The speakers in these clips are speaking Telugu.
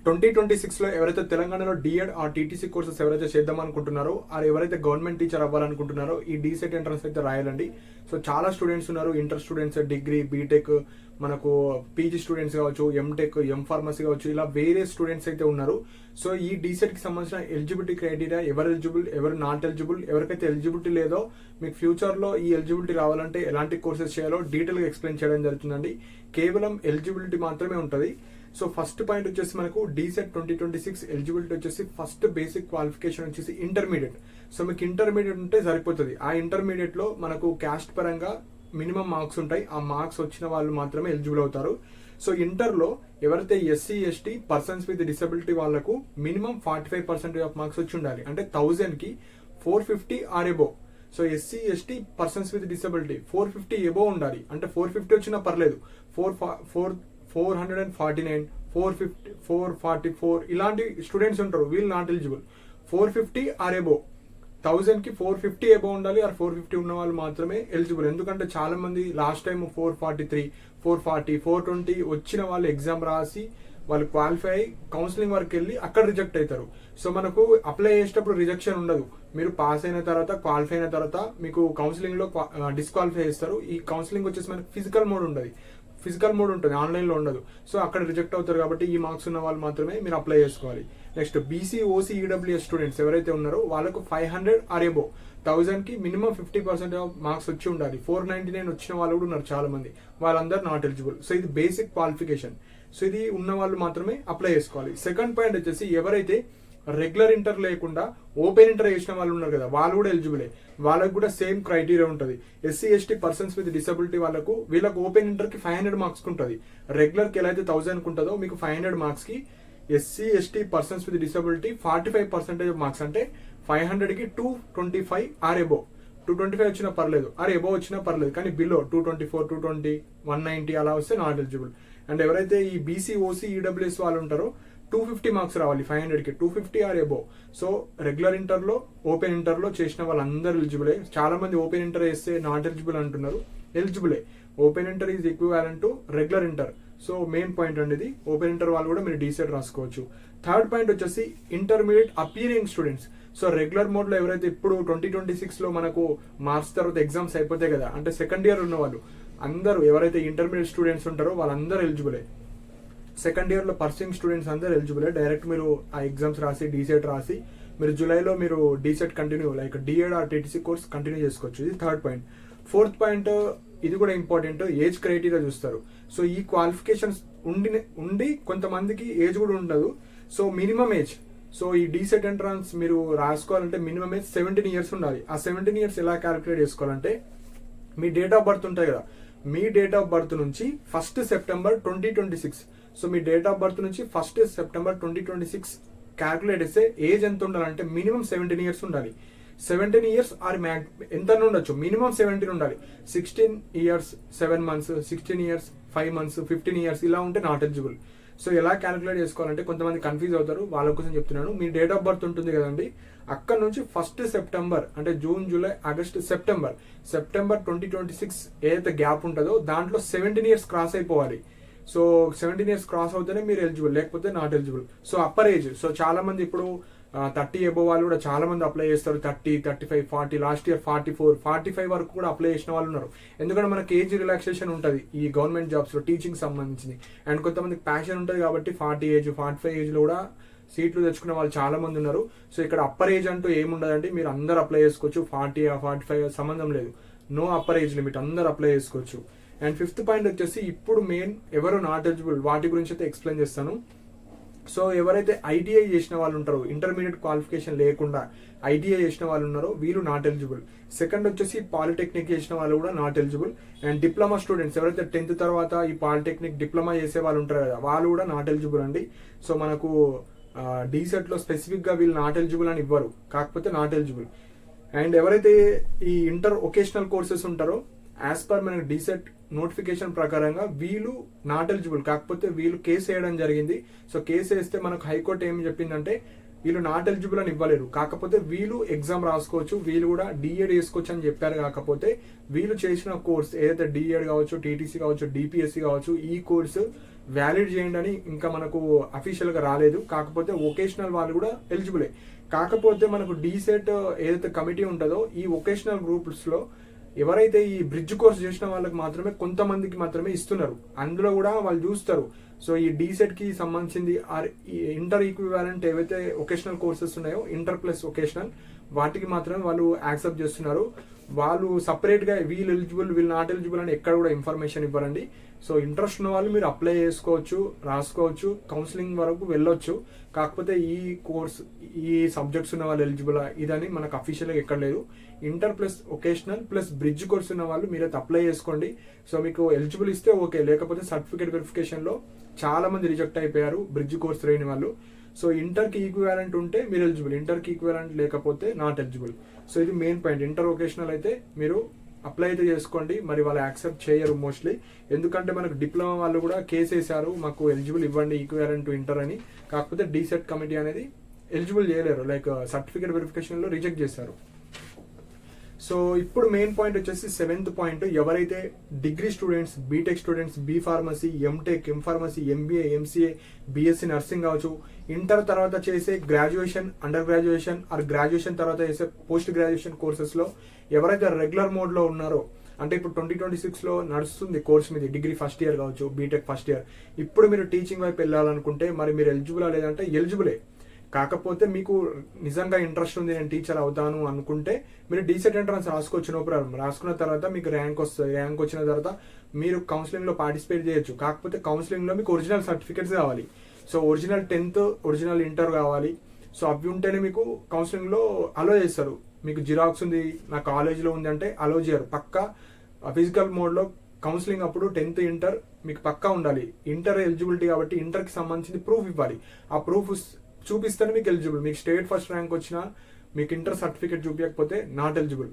2026లో ఎవరైతే తెలంగాణలో డిఎడ్ ఆ టీటీసీ కోర్సెస్ ఎవరైతే చేద్దాం అనుకుంటున్నారో ఎవరైతే గవర్నమెంట్ టీచర్ అవ్వాలనుకుంటున్నారో ఈ డీసెట్ ఎంట్రన్స్ అయితే రాయాలండి. సో చాలా స్టూడెంట్స్ ఉన్నారు, ఇంటర్ స్టూడెంట్స్, డిగ్రీ, బీటెక్, మనకు పీజీ స్టూడెంట్స్ కావచ్చు, ఎంటెక్, ఫార్మసీ కావచ్చు, ఇలా వేరే స్టూడెంట్స్ అయితే ఉన్నారు. సో ఈ డీసెట్ కి సంబంధించిన ఎలిజిబిలిటీ క్రైటీరియా, ఎవరు ఎలిజిబుల్, ఎవరు నాట్ ఎలిజిబుల్, ఎవరికైతే ఎలిజిబిలిటీ లేదో మీకు ఫ్యూచర్ లో ఈ ఎలిజిబిలిటీ రావాలంటే ఎలాంటి కోర్సెస్ చేయాలో డీటెయిల్ గా ఎక్స్ప్లెయిన్ చేయడం జరుగుతుందండి. కేవలం ఎలిజిబిలిటీ మాత్రమే ఉంటుంది. సో ఫస్ట్ పాయింట్ వచ్చేసి మనకు డీసెట్ 2026 ఎలిజిబిలిటీ వచ్చేసి ఫస్ట్ బేసిక్ క్వాలిఫికేషన్ వచ్చేసి ఇంటర్మీడియట్. సో మీకు ఇంటర్మీడియట్ ఉంటే సరిపోతుంది. ఆ ఇంటర్మీడియట్ లో మనకు క్యాస్ట్ పరంగా మినిమం మార్క్స్ ఉంటాయి. ఆ మార్క్స్ వచ్చిన వాళ్ళు మాత్రమే ఎలిజిబుల్ అవుతారు. సో ఇంటర్ లో ఎవరైతే SC, ST, persons with disability వాళ్ళకు మినిమం 45% ఆఫ్ మార్క్స్ వచ్చి ఉండాలి. అంటే 1000 కి 450 or above. So SC, ST, persons with disability 450 above ఉండాలి. అంటే 450 వచ్చినా పర్లేదు. 449, 450, 444 ఇలాంటి స్టూడెంట్స్ ఉంటారు, వీళ్ళు నాట్ ఎలిజిబుల్. 450 ఆర్ ఎబో, 1000 కి 450 ఎబో ఉండాలి. ఆర్ 450 ఉన్న వాళ్ళు మాత్రమే ఎలిజిబుల్. ఎందుకంటే చాలా మంది లాస్ట్ టైం 443, 440, 420 వచ్చిన వాళ్ళు ఎగ్జామ్ రాసి వాళ్ళు క్వాలిఫై అయ్యి కౌన్సిలింగ్ వరకు వెళ్ళి అక్కడ రిజెక్ట్ అవుతారు. సో మనకు అప్లై చేసేటప్పుడు రిజెక్షన్ ఉండదు. మీరు పాస్ అయిన తర్వాత, క్వాలిఫై అయిన తర్వాత మీకు కౌన్సిలింగ్ లో డిస్క్వాలిఫై చేస్తారు. ఈ కౌన్సిలింగ్ వచ్చేసి మనకి ఫిజికల్ మోడ్ ఉండదు, ఫిజికల్ మోడ్ ఉంటుంది, ఆన్లైన్ లో ఉండదు. సో అక్కడ రిజెక్ట్ అవుతారు. కాబట్టి ఈ మార్క్స్ ఉన్న వాళ్ళు మాత్రమే మీరు అప్లై చేసుకోవాలి. Next BC, OC, EWS students ఎవరైతే ఉన్నారో వాళ్ళకు 500 ఆర్ ఎబో, 1000 కి మినిమం 50% ఆఫ్ మార్క్స్ వచ్చి ఉండాలి. 499 వచ్చిన వాళ్ళు కూడా ఉన్నారు చాలా మంది, వాళ్ళందరూ నాట్ ఎలిజిబుల్. సో ఇది బేసిక్ క్వాలిఫికేషన్. సో ఇది ఉన్న వాళ్ళు మాత్రమే అప్లై చేసుకోవాలి. సెకండ్ పాయింట్ వచ్చేసి ఎవరైతే రెగ్యులర్ ఇంటర్ లేకుండా ఓపెన్ ఇంటర్ చేసిన వాళ్ళు ఉన్నారు కదా, వాళ్ళు కూడా ఎలిజిబులే. వాళ్ళకు కూడా సేమ్ క్రైటీరియా ఉంటుంది. SC, ST, persons with disability వీళ్ళకు ఓపెన్ ఇంటర్ కి 500 మార్క్స్ ఉంటుంది. రెగ్యులర్ కి ఎలా అయితే 1000 ఉంటుందో మీకు 500 మార్క్స్ కి SC, ST, persons with disability 45% marks. అంటే 500 కి 225 ఆర్ ఎబో. 225 వచ్చినా పర్లేదు, ఆర్ ఎబో వచ్చినా పర్లేదు. కానీ బిలో 224, 220, 190 అలా వస్తే నాట్ ఎలిజిబుల్. అండ్ ఎవరైతే ఈ బీసీ, ఓసీ, ఈడబ్ల్యూఎస్ వాళ్ళు ఉంటారో 250 మార్క్స్ రావాలి 500 కి, 250 are above. So regular inter లో, ఓపెన్ ఇంటర్ లో చేసిన వాళ్ళందరూ ఎలిజిబులే. చాలా మంది ఓపెన్ ఇంటర్ వేస్తే నాట్ ఎలిజిబుల్ అంటున్నారు, ఎలిజిబులే. Open inter is equivalent to regular inter. So main point అండి ఇది. ఓపెన్ ఇంటర్ వాళ్ళు కూడా మీరు డీసెట్ రాసుకోవచ్చు. థర్డ్ పాయింట్ వచ్చేసి intermediate appearing students. So regular mode లో ఎవరైతే ఇప్పుడు 2026 లో మనకు మార్క్స్ తర్వాత ఎగ్జామ్స్ అయిపోతాయి కదా, అంటే సెకండ్ ఇయర్ ఉన్న వాళ్ళు అందరూ ఎవరైతే ఇంటర్మీడియట్ స్టూడెంట్స్ ఉంటారో వాళ్ళందరూ ఎలిజిబులే. సెకండ్ ఇయర్ లో పర్సింగ్ స్టూడెంట్స్ అందరూ ఎలిజిబులే. డైరెక్ట్ మీరు ఆ ఎగ్జామ్స్ రాసి డీసెట్ రాసి మీరు జూలైలో మీరు DEECET continue like DEd or TTC course continue చేసుకోవచ్చు. ఇది థర్డ్ పాయింట్. ఫోర్త్ పాయింట్, ఇది కూడా ఇంపార్టెంట్, ఏజ్ క్రైటీరియా చూస్తారు. సో ఈ క్వాలిఫికేషన్స్ ఉండి కొంతమందికి ఏజ్ కూడా ఉండదు. సో మినిమం ఏజ్, సో ఈ డీసెట్ ఎంట్రన్స్ మీరు రాసుకోవాలంటే మినిమం ఏజ్ 17 ఇయర్స్ ఉండాలి. ఆ 17 ఇయర్స్ ఎలా క్యాలిక్యులేట్ చేసుకోవాలంటే మీ డేట్ ఆఫ్ బర్త్ ఉంటాయి కదా, మీ డేట్ ఆఫ్ బర్త్ నుంచి 1 September 2026. So me date of birth నుంచి 1 సెప్టెంబర్ 2026 క్యాల్కులేట్ చేస్తే ఏజ్ ఎంత ఉండాలంటే మినిమం 17 ఇయర్స్ ఉండాలి. 17 ఇయర్స్ ఆర్ ఎంత ఉండొచ్చు, మినిమం 17 ఉండాలి. 16 years 7 months, 16 years 5 months, 15 years ఇలా ఉంటే నాట్ ఎలిజిబుల్. సో ఎలా క్యాలిక్యులేట్ చేసుకోవాలంటే కొంతమంది కన్ఫ్యూజ్ అవుతారు, వాళ్ళ కోసం చెప్తున్నాను. మీ డేట్ ఆఫ్ బర్త్ ఉంటుంది కదండి, అక్కడ నుంచి 1 సెప్టెంబర్ అంటే జూన్, జూలై, ఆగస్ట్, సెప్టెంబర్ 2026 ఏదైతే గ్యాప్ ఉంటుందో దాంట్లో 17 ఇయర్స్ క్రాస్ అయిపోవాలి. సో 17 ఇయర్స్ క్రాస్ అవుతేనే మీరు ఎలిజిబుల్, లేకపోతే not eligible. So upper age, so చాలా మంది ఇప్పుడు 30 ఎబో వాళ్ళు కూడా చాలా మంది అప్లై చేస్తారు. 30, 35, 40, లాస్ట్ ఇయర్ 44, 45 వరకు కూడా అప్లై చేసిన వాళ్ళు ఉన్నారు. ఎందుకంటే మనకి ఏజ్ రిలాక్సేషన్ ఉంటుంది ఈ గవర్నమెంట్ జాబ్స్ లో టీచింగ్ సంబంధించింది. అండ్ కొంతమందికి ప్యాషన్ ఉంటుంది కాబట్టి 40 ఏజ్, 45 ఏజ్ లో కూడా సీట్లు తెచ్చుకున్న వాళ్ళు చాలా మంది ఉన్నారు. సో ఇక్కడ అప్పర్ ఏజ్ అంటూ ఏముండదండి, మీరు అందరు అప్లై చేసుకోవచ్చు. 40, 45 సంబంధం లేదు, నో అప్పర్ ఏజ్ లిమిట్, అందరు అప్లై చేసుకోవచ్చు. అండ్ ఫిఫ్త్ పాయింట్ వచ్చేసి ఇప్పుడు మెయిన్ ఎవరు నాట్ ఎలిజిబుల్ వాటి గురించి అయితే ఎక్స్ప్లెయిన్ చేస్తాను. సో ఎవరైతే ఐటీఐ చేసిన వాళ్ళు ఉంటారో, ఇంటర్మీడియట్ క్వాలిఫికేషన్ లేకుండా ఐటీఐ చేసిన వాళ్ళు ఉన్నారో వీళ్ళు నాట్ ఎలిజిబుల్. సెకండ్ వచ్చేసి పాలిటెక్నిక్ చేసిన వాళ్ళు కూడా not eligible. And diploma students ఎవరైతే 10th తర్వాత ఈ పాలిటెక్నిక్ డిప్లొమా చేసే వాళ్ళు ఉంటారు కదా, వాళ్ళు కూడా నాట్ ఎలిజిబుల్ అండి. సో మనకు డీసెట్ లో స్పెసిఫిక్ గా వీళ్ళు నాట్ ఎలిజిబుల్ అని ఇవ్వరు, కాకపోతే నాట్ ఎలిజిబుల్. అండ్ ఎవరైతే ఈ ఇంటర్ వొకేషనల్ కోర్సెస్ ఉంటారో యాజ్ పర్ మనకు డీసెట్ నోటిఫికేషన్ ప్రకారంగా వీళ్ళు నాట్ ఎలిజిబుల్, కాకపోతే వీళ్ళు కేసు వేయడం జరిగింది. సో కేసు వేస్తే మనకు హైకోర్టు ఏం చెప్పిందంటే వీళ్ళు నాట్ ఎలిజిబుల్ అని ఇవ్వలేరు, కాకపోతే వీళ్ళు ఎగ్జామ్ రాసుకోవచ్చు, వీళ్ళు కూడా డిఎడ్ వేసుకోవచ్చు అని చెప్పారు. కాకపోతే వీళ్ళు చేసిన కోర్స్ ఏదైతే డిఎడ్ కావచ్చు, టీటీసీ కావచ్చు, డిపిఎస్సి కావచ్చు, ఈ కోర్సు వ్యాలిడ్ చేయండి అని ఇంకా మనకు అఫీషియల్గా రాలేదు. కాకపోతే వొకేషనల్ వాళ్ళు కూడా ఎలిజిబులే. కాకపోతే మనకు డీసెట్ ఏదైతే కమిటీ ఉంటుందో ఈ వొకేషనల్ గ్రూప్స్లో ఎవరైతే ఈ బ్రిడ్జ్ కోర్స్ చేసిన వాళ్ళకి మాత్రమే కొంతమందికి మాత్రమే ఇస్తున్నారు. అందులో కూడా వాళ్ళు చూస్తారు. సో ఈ డీసెట్కి సంబంధించింది ఇంటర్ ఈక్వివాలెంట్ ఏవైతే వొకేషనల్ కోర్సెస్ ఉన్నాయో ఇంటర్ ప్లస్ వొకేషనల్ వాటికి మాత్రమే వాళ్ళు యాక్సెప్ట్ చేస్తున్నారు. వాళ్ళు సపరేట్గా వీళ్ళు ఎలిజిబుల్ వీళ్ళు నాట్ ఎలిజిబుల్ అని ఎక్కడ కూడా ఇన్ఫర్మేషన్ ఇవ్వరండి. సో ఇంట్రెస్ట్ ఉన్న వాళ్ళు మీరు అప్లై చేసుకోవచ్చు, రాసుకోవచ్చు, కౌన్సిలింగ్ వరకు వెళ్ళొచ్చు. కాకపోతే ఈ కోర్స్ ఈ సబ్జెక్ట్స్ ఉన్న వాళ్ళు ఎలిజిబుల్ ఇదని మనకు అఫీషియల్గా ఎక్కడ లేదు. Inter plus vocational plus bridge course ఉన్న వాళ్ళు మీరైతే అప్లై చేసుకోండి. సో మీకు ఎలిజిబుల్ ఇస్తే ఓకే, లేకపోతే సర్టిఫికేట్ వెరిఫికేషన్లో చాలా మంది రిజెక్ట్ అయిపోయారు బ్రిడ్జ్ కోర్స్ లేని వాళ్ళు. సో ఇంటర్కి ఈక్వివాలెంట్ ఉంటే మీరు ఎలిజిబుల్, ఇంటర్కి ఈక్వివాలెంట్ లేకపోతే నాట్ ఎలిజిబుల్. సో ఇది మెయిన్ పాయింట్. ఇంటర్ వొకేషనల్ అయితే మీరు అప్లై అయితే చేసుకోండి. మరి వాళ్ళు యాక్సెప్ట్ చేయరు మోస్ట్లీ, ఎందుకంటే మనకు డిప్లొమా వాళ్ళు కూడా కేసు వేశారు మాకు ఎలిజిబుల్ ఇవ్వండి ఈక్వివాలెంట్ టు ఇంటర్ అని. కాకపోతే డీసెట్ కమిటీ అనేది ఎలిజిబుల్ చేయలేరు, లైక్ సర్టిఫికేట్ వెరిఫికేషన్లో రిజెక్ట్ చేశారు. సో ఇప్పుడు మెయిన్ పాయింట్ వచ్చేసి 7th పాయింట్, ఎవరైతే degree students, BTech students, B pharmacy, MTech, M pharmacy, MBA, MCA, BSc nursing కావచ్చు, ఇంటర్ తర్వాత చేసే graduation, under graduation or graduation తర్వాత చేసే పోస్ట్ గ్రాడ్యుయేషన్ కోర్సెస్లో ఎవరైతే రెగ్యులర్ మోడ్లో ఉన్నారో, అంటే ఇప్పుడు 2026లో నడుస్తుంది కోర్స్ మీద డిగ్రీ ఫస్ట్ ఇయర్ కావచ్చు, బీటెక్ ఫస్ట్ ఇయర్, ఇప్పుడు మీరు టీచింగ్ వైపు వెళ్ళాలనుకుంటే మరి మీరు ఎలిజిబులా లేదంటే ఎలిజిబులే. కాకపోతే మీకు నిజంగా ఇంట్రెస్ట్ ఉంది నేను టీచర్ అవుతాను అనుకుంటే మీరు డీసెట్ ఎంట్రన్స్ రాసుకోవచ్చు, నో ప్రాబ్లం. రాసుకున్న తర్వాత మీకు ర్యాంక్ వస్తుంది. ర్యాంక్ వచ్చిన తర్వాత మీరు కౌన్సిలింగ్లో పార్టిసిపేట్ చేయొచ్చు. కాకపోతే కౌన్సిలింగ్లో మీకు ఒరిజినల్ సర్టిఫికేట్స్ కావాలి. So original 10th, original inter కావాలి. సో అవి ఉంటేనే మీకు కౌన్సిలింగ్లో అలో చేస్తారు. మీకు జిరాక్స్ ఉంది నా కాలేజ్లో ఉంది అంటే అలో చేయరు. పక్కా ఫిజికల్ మోడ్లో కౌన్సిలింగ్ అప్పుడు 10th, ఇంటర్ మీకు పక్కా ఉండాలి. ఇంటర్ ఎలిజిబిలిటీ కాబట్టి ఇంటర్కి సంబంధించింది ప్రూఫ్ ఇవ్వాలి. ఆ ప్రూఫ్ చూపిస్తేనే మీకు ఎలిజిబుల్. మీకు స్టేట్ ఫస్ట్ ర్యాంక్ వచ్చినా మీకు ఇంటర్ సర్టిఫికేట్ చూపించకపోతే నాట్ ఎలిజిబుల్.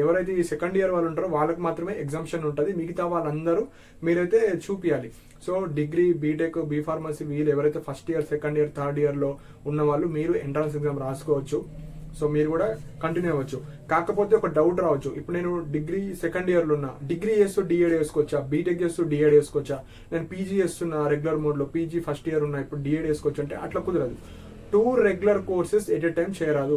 ఎవరైతే ఈ సెకండ్ ఇయర్ వాళ్ళు ఉంటారో వాళ్ళకి మాత్రమే ఎగ్జామ్షన్ ఉంటుంది. మిగతా వాళ్ళందరూ మీరైతే చూపించాలి. So degree, BTech, B pharmacy వీళ్ళు ఎవరైతే first year, second year, third ఇయర్లో ఉన్న వాళ్ళు మీరు ఎంట్రన్స్ ఎగ్జామ్ రాసుకోవచ్చు. సో మీరు కూడా కంటిన్యూ అవ్వచ్చు. కాకపోతే ఒక డౌట్ రావచ్చు, ఇప్పుడు నేను డిగ్రీ సెకండ్ ఇయర్లో ఉన్నా, డిగ్రీ చేస్తూ డిఎడ్ వేసుకోవచ్చా, బీటెక్ చేస్తూ డిఎడ్ వేసుకోవచ్చా, నేను పీజీ చేస్తున్నా రెగ్యులర్ మోడ్లో, పీజీ ఫస్ట్ ఇయర్ ఉన్నా ఇప్పుడు డిఎడ్ వేసుకోవచ్చు అంటే అట్లా కుదరదు. 2 regular courses at a time చేయరాదు.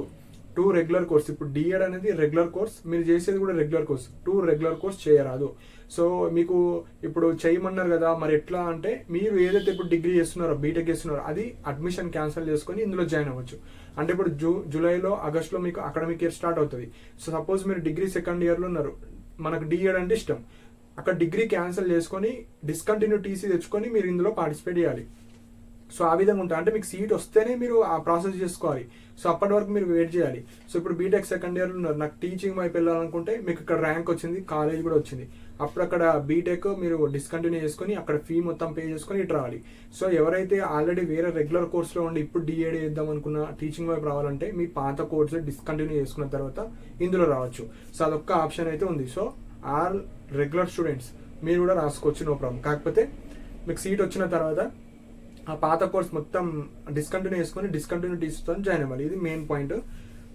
2 రెగ్యులర్ కోర్స్, ఇప్పుడు డిఎడ్ అనేది రెగ్యులర్ కోర్స్, మీరు చేసేది కూడా రెగ్యులర్ కోర్స్, 2 రెగ్యులర్ కోర్స్ చేయరాదు. సో మీకు ఇప్పుడు చేయమన్నారు కదా మరి ఎట్లా అంటే, మీరు ఏదైతే ఇప్పుడు డిగ్రీ చేస్తున్నారో, బీటెక్ చేస్తున్నారో అది అడ్మిషన్ క్యాన్సిల్ చేసుకొని ఇందులో జాయిన్ అవ్వచ్చు. అంటే ఇప్పుడు జూలైలో, ఆగస్టులో మీకు అకాడమిక్ ఇయర్ స్టార్ట్ అవుతుంది. సో సపోజ్ మీరు డిగ్రీ సెకండ్ ఇయర్లో ఉన్నారు, మనకు డిఎడ్ అంటే ఇష్టం, అక్కడ డిగ్రీ క్యాన్సిల్ చేసుకొని డిస్కంటిన్యూ టీసీ తెచ్చుకొని మీరు ఇందులో పార్టిసిపేట్ చేయాలి. సో ఆ విధంగా ఉంటుంది. అంటే మీకు సీట్ వస్తేనే మీరు ఆ ప్రాసెస్ చేసుకోవాలి. సో అప్పటి వరకు మీరు వెయిట్ చేయాలి. సో ఇప్పుడు బీటెక్ సెకండ్ ఇయర్లో ఉన్నారు, నాకు టీచింగ్ వైపు వెళ్ళాలనుకుంటే మీకు ఇక్కడ ర్యాంక్ వచ్చింది, కాలేజ్ కూడా వచ్చింది, అప్పుడు అక్కడ బీటెక్ మీరు డిస్కంటిన్యూ చేసుకొని అక్కడ ఫీ మొత్తం పే చేసుకొని ఇటు రావాలి. సో ఎవరైతే ఆల్రెడీ వేరే రెగ్యులర్ కోర్సులో ఉండి ఇప్పుడు డిఎడ్ చేద్దాం అనుకున్న, టీచింగ్ వైపు రావాలంటే మీ పాత కోర్సు డిస్కంటిన్యూ చేసుకున్న తర్వాత ఇందులో రావచ్చు. సో అదొక్క ఆప్షన్ అయితే ఉంది. సో ఆల్ రెగ్యులర్ స్టూడెంట్స్ మీరు కూడా రాసుకోవచ్చు, నో ప్రాబ్లం. కాకపోతే మీకు సీట్ వచ్చిన తర్వాత ఆ పాత కోర్స్ మొత్తం డిస్కంటిన్యూ చేసుకొని డిస్కంటిన్యూ టీచర్తో జాయిన్ అవ్వాలి. ఇది మెయిన్ పాయింట్.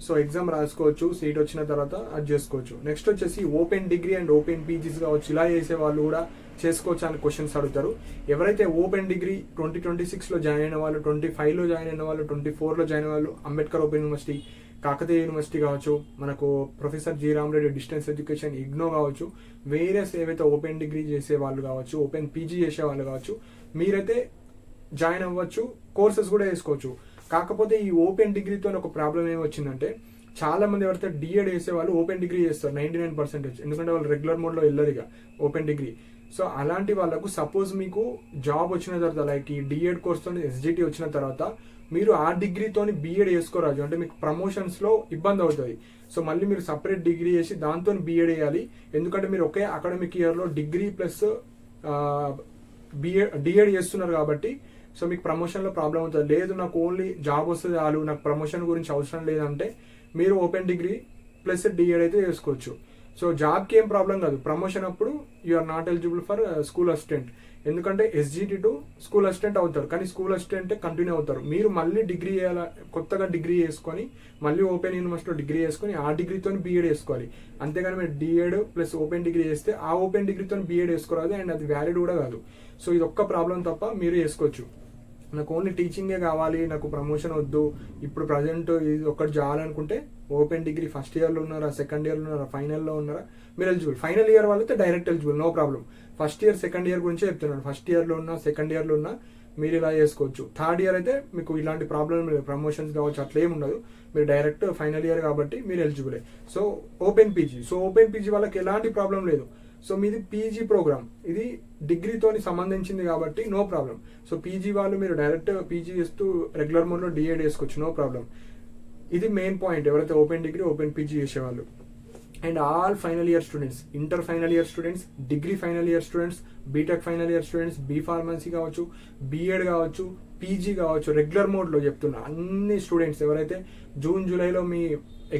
సో ఎగ్జామ్ రాసుకోవచ్చు, సీట్ వచ్చిన తర్వాత అది చేసుకోవచ్చు. నెక్స్ట్ వచ్చేసి open degree and open PGs కావచ్చు, ఇలా చేసే వాళ్ళు కూడా చేసుకోవచ్చు అని క్వశ్చన్స్ అడుగుతారు. ఎవరైతే ఓపెన్ డిగ్రీ 2026లో జాయిన్ అయిన వాళ్ళు, 25లో జాయిన్ అయిన వాళ్ళు, 24లో జాయిన్ అయిన వాళ్ళు, Ambedkar open university, Kakatiya university కావచ్చు, మనకు professor G Rama Reddy distance education, IGNOU కావచ్చు, వేరియస్ ఏవైతే ఓపెన్ డిగ్రీ చేసే వాళ్ళు కావచ్చు, ఓపెన్ పీజీ చేసే వాళ్ళు కావచ్చు, మీరైతే జాయిన్ అవ్వచ్చు, కోర్సెస్ కూడా వేసుకోవచ్చు. కాకపోతే ఈ ఓపెన్ డిగ్రీతో ఒక ప్రాబ్లం ఏమొచ్చిందంటే, చాలా మంది ఎవరైతే డిఎడ్ వేసే వాళ్ళు ఓపెన్ డిగ్రీ చేస్తారు 99%, ఎందుకంటే వాళ్ళు రెగ్యులర్ మోడ్లో వెళ్ళరు ఇక ఓపెన్ డిగ్రీ. సో అలాంటి వాళ్ళకు సపోజ్ మీకు జాబ్ వచ్చిన తర్వాత, లైక్ ఈ డిఎడ్ కోర్స్తో ఎస్జిటి వచ్చిన తర్వాత మీరు ఆ డిగ్రీతో బిఎడ్ చేసుకోరాదు, అంటే మీకు ప్రమోషన్స్లో ఇబ్బంది అవుతుంది. సో మళ్ళీ మీరు సపరేట్ డిగ్రీ చేసి దాంతో బిఎడ్ వేయాలి. ఎందుకంటే మీరు ఒకే అకాడమిక్ ఇయర్లో డిగ్రీ ప్లస్ డిఎడ్ చేస్తున్నారు కాబట్టి సో మీకు ప్రమోషన్లో ప్రాబ్లం అవుతుంది. లేదు నాకు ఓన్లీ జాబ్ వస్తుంది చాలు, నాకు ప్రమోషన్ గురించి అవసరం లేదంటే మీరు ఓపెన్ డిగ్రీ ప్లస్ డిఎడ్ అయితే చేసుకోవచ్చు. సో జాబ్కి ఏం ప్రాబ్లం కాదు, ప్రమోషన్ అప్పుడు you are not eligible for school assistant. ఎందుకంటే SGT టు స్కూల్ అసిస్టెంట్ అవుతారు, కానీ స్కూల్ అసిస్టెంట్ కంటిన్యూ అవుతారు. మీరు మళ్ళీ డిగ్రీ చేయాల, కొత్తగా డిగ్రీ చేసుకొని మళ్ళీ ఓపెన్ యూనివర్సిటీలో డిగ్రీ చేసుకొని ఆ డిగ్రీతో B.Ed చేసుకోవాలి. అంతేగాని మీరు D.Ed ప్లస్ ఓపెన్ డిగ్రీ చేస్తే ఆ ఓపెన్ డిగ్రీతో B.Ed వేసుకోరాదు, అండ్ అది వ్యాలిడ్ కూడా కాదు. సో ఇది ఒక్క ప్రాబ్లం తప్ప మీరు చేసుకోవచ్చు. నాకు ఓన్లీ టీచింగే కావాలి, నాకు ప్రమోషన్ వద్దు, ఇప్పుడు ప్రజెంట్ ఇది ఒక్కటి చేయాలనుకుంటే ఓపెన్ డిగ్రీ ఫస్ట్ ఇయర్లో ఉన్నారా, సెకండ్ ఇయర్లో ఉన్నారా, ఫైనల్లో ఉన్నారా, మీరు ఎలిజిబుల్. ఫైనల్ ఇయర్ వాళ్ళైతే direct eligible, no problem. First year second year గురించే చెప్తున్నాను. ఫస్ట్ ఇయర్లో ఉన్నా సెకండ్ ఇయర్లో ఉన్నా మీరు ఇలా చేసుకోవచ్చు. థర్డ్ ఇయర్ అయితే మీకు ఇలాంటి ప్రాబ్లం లేదు, ప్రమోషన్స్ కావచ్చు అట్లా ఏమి ఉండదు, మీరు డైరెక్ట్ ఫైనల్ ఇయర్ కాబట్టి మీరు ఎలిజిబులే. So open PG, so open PG వాళ్ళకి ఎలాంటి ప్రాబ్లం లేదు. సో మీది పీజీ ప్రోగ్రామ్, ఇది డిగ్రీతోని సంబంధించింది కాబట్టి నో ప్రాబ్లం. సో పీజీ వాళ్ళు మీరు డైరెక్ట్ పీజీ చేస్తూ రెగ్యులర్ మోడ్లో D.Ed వేసుకోవచ్చు, నో ప్రాబ్లం. ఇది మెయిన్ పాయింట్ ఎవరైతే ఓపెన్ డిగ్రీ ఓపెన్ పీజీ చేసేవాళ్ళు. And all final year students, inter final year students, degree final year students, BTech final year students, B.Pharmacy కావచ్చు, B.Ed కావచ్చు, పీజీ కావచ్చు, రెగ్యులర్ మోడ్లో చెప్తున్నా అన్ని స్టూడెంట్స్ ఎవరైతే జూన్ జూలైలో మీ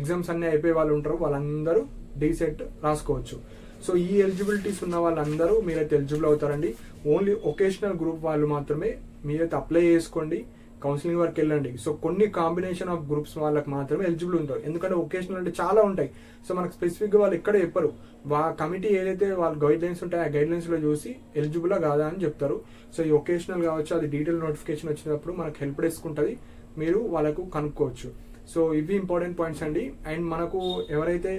ఎగ్జామ్స్ అన్నీ అయిపోయే వాళ్ళు ఉంటారో వాళ్ళందరూ D.Set రాసుకోవచ్చు. సో ఈ ఎలిజిబిలిటీస్ ఉన్న వాళ్ళందరూ మీరైతే ఎలిజిబుల్ అవుతారండి. ఓన్లీ ఒకేషనల్ గ్రూప్ వాళ్ళు మాత్రమే మీరైతే అప్లై చేసుకోండి, కౌన్సిలింగ్ వరకు వెళ్ళండి. సో కొన్ని కాంబినేషన్ ఆఫ్ గ్రూప్స్ వాళ్ళకి మాత్రమే ఎలిజిబుల్ ఉంటారు, ఎందుకంటే ఒకేషనల్ అంటే చాలా ఉంటాయి. సో మనకు స్పెసిఫిక్గా వాళ్ళు ఎక్కడ చెప్పరు, కమిటీ ఏదైతే వాళ్ళ గైడ్ లైన్స్ ఉంటాయో ఆ గైడ్ లైన్స్లో చూసి ఎలిజిబులా కాదా అని చెప్తారు. సో ఈ ఒకేషనల్ కావచ్చు, అది డీటెయిల్ నోటిఫికేషన్ వచ్చినప్పుడు మనకు హెల్ప్ డెస్క్ ఉంటుంది, మీరు వాళ్ళకు కనుక్కోవచ్చు. సో ఇవి ఇంపార్టెంట్ పాయింట్స్ అండి. అండ్ మనకు ఎవరైతే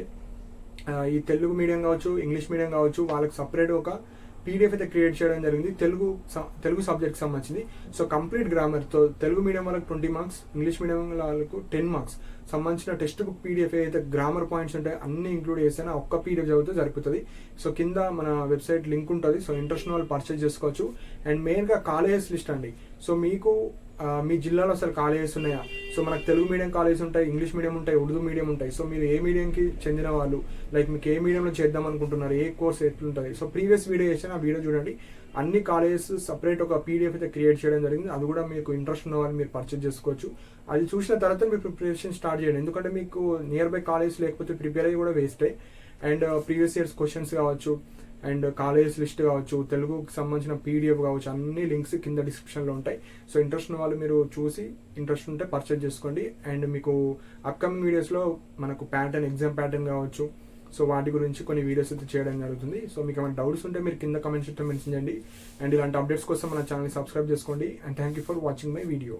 ఈ తెలుగు మీడియం కావచ్చు, ఇంగ్లీష్ మీడియం కావచ్చు, వాళ్ళకి సపరేట్ ఒక PDF అయితే క్రియేట్ చేయడం జరిగింది తెలుగు సబ్జెక్ట్కి సంబంధించింది. సో కంప్లీట్ గ్రామర్తో తెలుగు మీడియం వాళ్ళకి 20 మార్క్స్, ఇంగ్లీష్ మీడియం వాళ్ళకు 10 మార్క్స్ సంబంధించిన టెక్స్ట్ బుక్ PDF అయితే గ్రామర్ పాయింట్స్ ఉంటాయి అన్ని ఇంక్లూడ్ చేస్తేనే ఒక్క PDF చదివితే సరిపోతుంది. సో కింద మన వెబ్సైట్ లింక్ ఉంటుంది, సో ఇంట్రెస్ట్ ఉన్న వాళ్ళు పర్చేజ్ చేసుకోవచ్చు. అండ్ మెయిన్గా కాలేజెస్ లిస్ట్ అండి. సో మీకు మీ జిల్లాలో అసలు కాలేజెస్ ఉన్నాయా? సో మనకు తెలుగు మీడియం కాలేజెస్ ఉంటాయి, ఇంగ్లీష్ మీడియం ఉంటాయి, ఉర్దూ మీడియం ఉంటాయి. సో మీరు ఏ మీడియంకి చెందిన వాళ్ళు, లైక్ మీకు ఏ మీడియంలో చేద్దాం అనుకుంటున్నారు, ఏ కోర్స్ ఎట్లుంటుంది, సో ప్రీవియస్ వీడియో చేసిన ఆ వీడియో చూడండి. అన్ని కాలేజెస్ సపరేట్ ఒక PDF అయితే క్రియేట్ చేయడం జరిగింది, అది కూడా మీకు ఇంట్రెస్ట్ ఉన్న వాళ్ళు మీరు పర్చేజ్ చేసుకోవచ్చు. అది చూసిన తర్వాత మీరు ప్రిపరేషన్ స్టార్ట్ చేయండి, ఎందుకంటే మీకు నియర్ బై కాలేజ్ లేకపోతే ప్రిపేర్ అయ్యి కూడా వేస్టే. అండ్ ప్రీవియస్ ఇయర్స్ క్వశ్చన్స్ కావచ్చు, అండ్ కాలేజ్ లిస్ట్ కావచ్చు, తెలుగుకి సంబంధించిన PDF కావచ్చు, అన్ని లింక్స్ కింద డిస్క్రిప్షన్లో ఉంటాయి. సో ఇంట్రెస్ట్ ఉన్న వాళ్ళు మీరు చూసి ఇంట్రెస్ట్ ఉంటే పర్చేజ్ చేసుకోండి. అండ్ మీకు అప్కమింగ్ వీడియోస్లో మనకు ఎగ్జామ్ ప్యాటర్న్ కావచ్చు, సో వాటి గురించి కొన్ని వీడియోస్ అయితే చేయడం జరుగుతుంది. సో మీకు ఏమైనా డౌట్స్ ఉంటే మీరు కింద కమెంట్ సెక్షన్లో మెన్షన్ చేయండి. అండ్ ఇలాంటి అప్డేట్స్ కోసం మన ఛానల్ని సబ్స్క్రైబ్ చేసుకోండి. And thank you for watching my video.